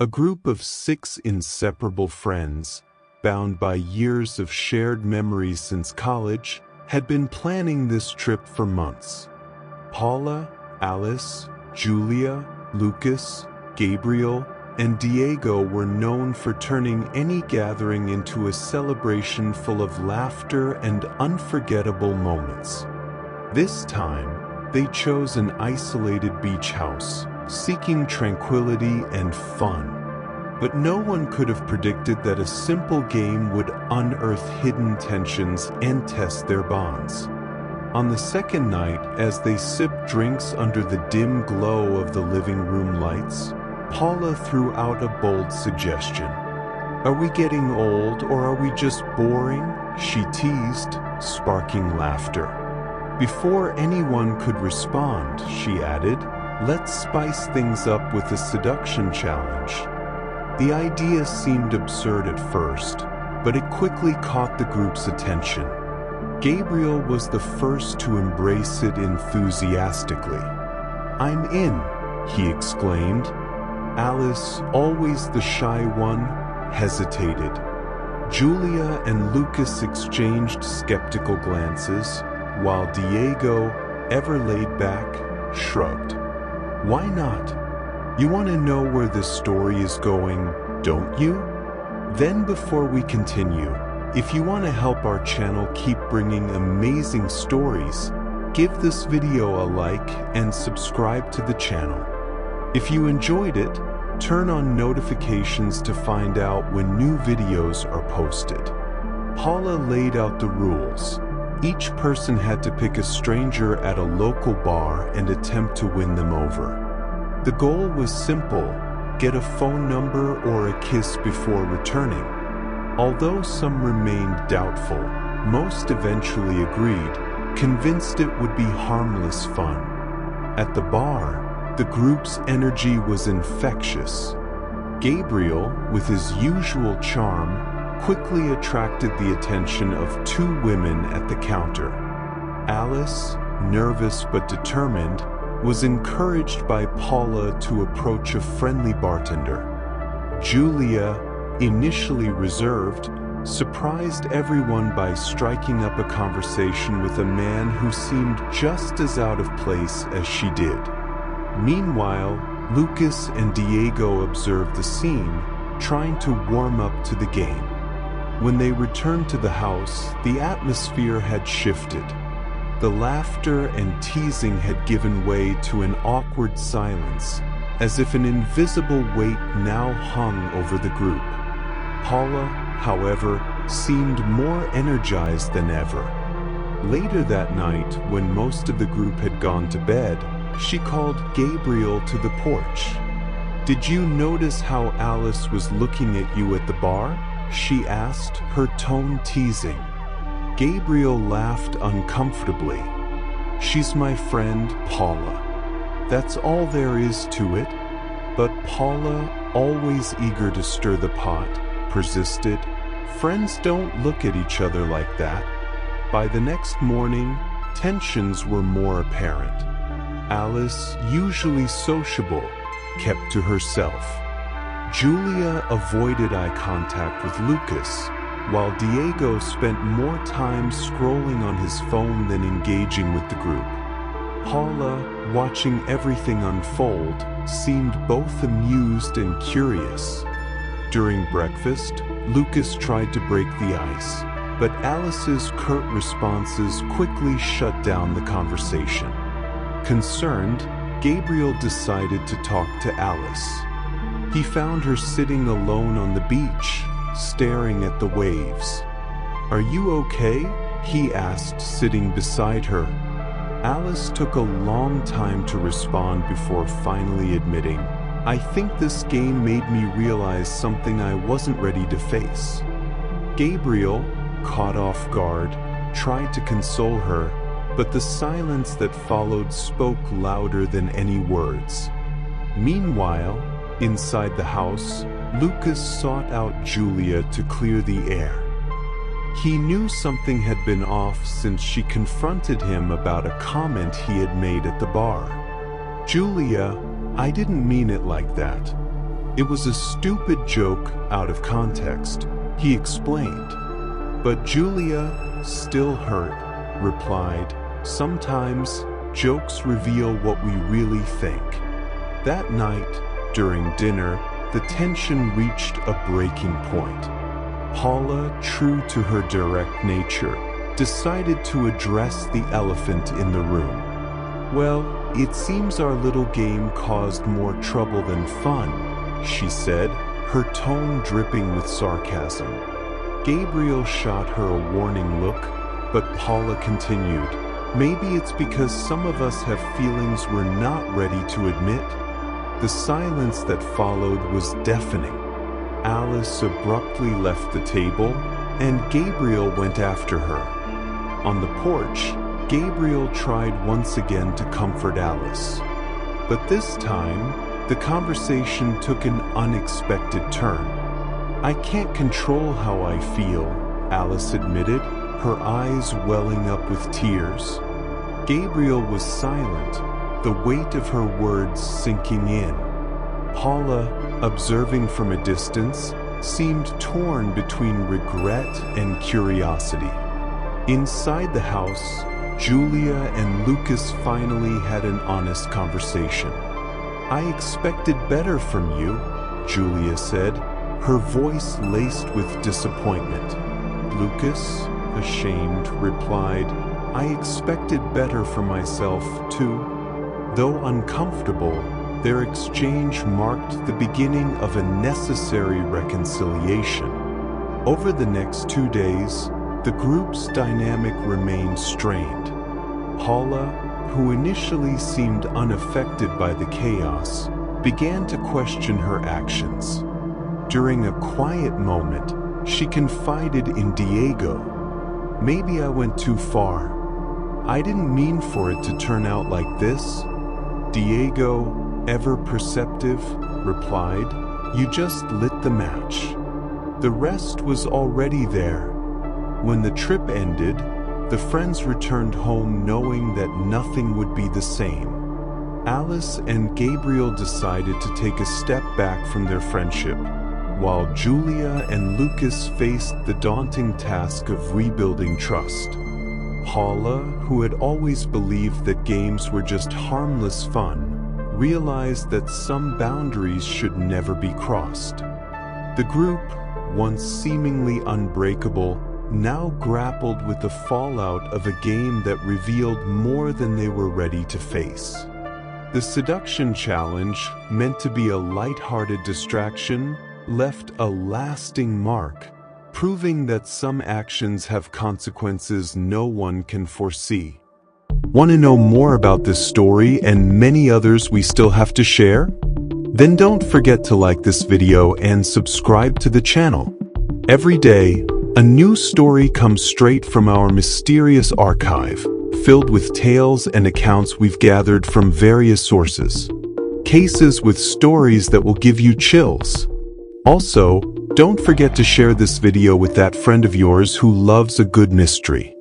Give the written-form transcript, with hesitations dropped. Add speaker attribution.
Speaker 1: A group of 6 inseparable friends, bound by years of shared memories since college, had been planning this trip for months. Paula, Alice, Julia, Lucas, Gabriel, and Diego were known for turning any gathering into a celebration full of laughter and unforgettable moments. This time, they chose an isolated beach house, seeking tranquility and fun. But no one could have predicted that a simple game would unearth hidden tensions and test their bonds. On the second night, as they sipped drinks under the dim glow of the living room lights, Paula threw out a bold suggestion. "Are we getting old or are we just boring?" she teased, sparking laughter. Before anyone could respond, she added, "Let's spice things up with a seduction challenge." The idea seemed absurd at first, but it quickly caught the group's attention. Gabriel was the first to embrace it enthusiastically. "I'm in," he exclaimed. Alice, always the shy one, hesitated. Julia and Lucas exchanged skeptical glances, while Diego, ever laid back, shrugged. "Why not? You want to know where this story is going, don't you?" Then before we continue, if you want to help our channel keep bringing amazing stories, give this video a like and subscribe to the channel. If you enjoyed it, turn on notifications to find out when new videos are posted. Paula laid out the rules. Each person had to pick a stranger at a local bar and attempt to win them over. The goal was simple: get a phone number or a kiss before returning. Although some remained doubtful, most eventually agreed, convinced it would be harmless fun. At the bar, the group's energy was infectious. Gabriel, with his usual charm, quickly attracted the attention of 2 women at the counter. Alice, nervous but determined, was encouraged by Paula to approach a friendly bartender. Julia, initially reserved, surprised everyone by striking up a conversation with a man who seemed just as out of place as she did. Meanwhile, Lucas and Diego observed the scene, trying to warm up to the game. When they returned to the house, the atmosphere had shifted. The laughter and teasing had given way to an awkward silence, as if an invisible weight now hung over the group. Paula, however, seemed more energized than ever. Later that night, when most of the group had gone to bed, she called Gabriel to the porch. "Did you notice how Alice was looking at you at the bar?" she asked, her tone teasing. Gabriel laughed uncomfortably. "She's my friend, Paula. That's all there is to it." But Paula, always eager to stir the pot, persisted. "Friends don't look at each other like that." By the next morning, tensions were more apparent. Alice, usually sociable, kept to herself. Julia avoided eye contact with Lucas, while Diego spent more time scrolling on his phone than engaging with the group. Paula, watching everything unfold, seemed both amused and curious. During breakfast, Lucas tried to break the ice, but Alice's curt responses quickly shut down the conversation. Concerned, Gabriel decided to talk to Alice. He found her sitting alone on the beach, staring at the waves. "Are you okay?" he asked, sitting beside her. Alice took a long time to respond before finally admitting, "I think this game made me realize something I wasn't ready to face." Gabriel, caught off guard, tried to console her, but the silence that followed spoke louder than any words. Meanwhile, inside the house, Lucas sought out Julia to clear the air. He knew something had been off since she confronted him about a comment he had made at the bar. "Julia, I didn't mean it like that." It was a stupid joke out of context, he explained. But Julia, still hurt, replied, "Sometimes jokes reveal what we really think." That night, during dinner, the tension reached a breaking point. Paula, true to her direct nature, decided to address the elephant in the room. "Well, it seems our little game caused more trouble than fun," she said, her tone dripping with sarcasm. Gabriel shot her a warning look, but Paula continued, "Maybe it's because some of us have feelings we're not ready to admit." The silence that followed was deafening. Alice abruptly left the table, and Gabriel went after her. On the porch, Gabriel tried once again to comfort Alice. But this time, the conversation took an unexpected turn. "I can't control how I feel," Alice admitted, her eyes welling up with tears. Gabriel was silent, the weight of her words sinking in. Paula, observing from a distance, seemed torn between regret and curiosity. Inside the house, Julia and Lucas finally had an honest conversation. "I expected better from you," Julia said, her voice laced with disappointment. Lucas, ashamed, replied, "I expected better for myself, too." Though uncomfortable, their exchange marked the beginning of a necessary reconciliation. Over the next 2 days, the group's dynamic remained strained. Paula, who initially seemed unaffected by the chaos, began to question her actions. During a quiet moment, she confided in Diego, "Maybe I went too far. I didn't mean for it to turn out like this." Diego, ever perceptive, replied, "You just lit the match." The rest was already there. When the trip ended, the friends returned home knowing that nothing would be the same. Alice and Gabriel decided to take a step back from their friendship, while Julia and Lucas faced the daunting task of rebuilding trust. Paula, who had always believed that games were just harmless fun, realized that some boundaries should never be crossed. The group, once seemingly unbreakable, now grappled with the fallout of a game that revealed more than they were ready to face. The Seduction challenge, meant to be a light-hearted distraction, left a lasting mark, proving that some actions have consequences no one can foresee. Want to know more about this story and many others we still have to share? Then don't forget to like this video and subscribe to the channel. Every day, a new story comes straight from our mysterious archive, filled with tales and accounts we've gathered from various sources. Cases with stories that will give you chills. Also, don't forget to share this video with that friend of yours who loves a good mystery.